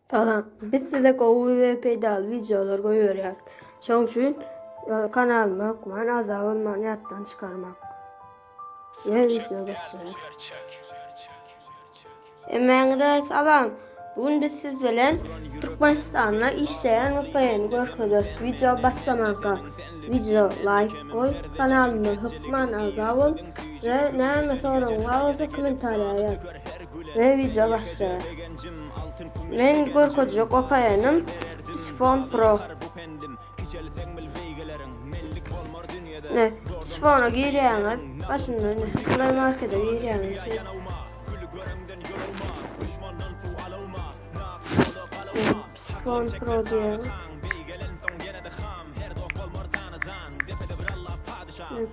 Tamam. Biz size kovu ve pedal videolar koyuyoruz. Şunun için kanalıma okuman, azal olmanı yattan çıkarmak. Ve video başlayalım. Emeğinde salam. Bugün biz sizlerle Türkmenistan'la işleyen Ukrayna görüşürüz. Video başlamakta. Video like koy, kanalıma hıkman azal ol ve neyme sorun varsa komentarya yaz. Ve video başlayalım. Men görüşürüz Ukrayna'nın Sifon Pro. Ne? Sifon'a giriyorlar. Başında ne? Play Market'e giriyorlar. Sifon Pro diyoruz.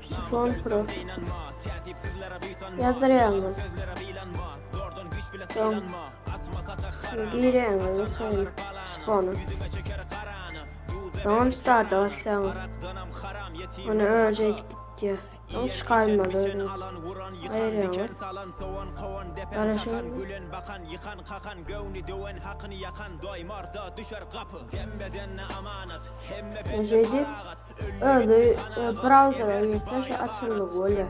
Sifon Pro. Yazdırıyorlar. Tamam. Giriyorlar. Sifon'a. Tamam start'a basıyoruz. Onu ölecek diyor. Ama çıkarmadı öyle. Hayır ya. Karışım. Neydi? Öyle browser'a girse şu açıldı böyle.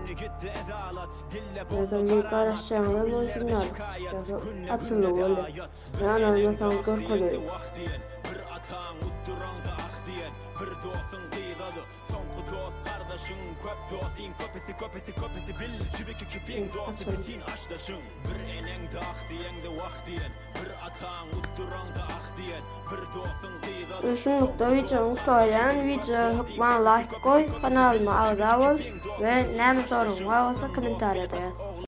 Neden bir karışacağım ama şunlar açıldı böyle. Yani anlatan korkuyor. Bir dostun qıydadı, sonqu dost qardaşın, köp dostin köpesi bil, jibeki kipin dostu bitin aşdaşın. Bir enengde ah diyende vaq diyen, bir atağın utturanda ah diyen, bir dostun qıydadı. Şunlukta videomu koyulan, video hıkman like koy, kanalıma abone ol ve neyme sorun varsa komentarya yaz.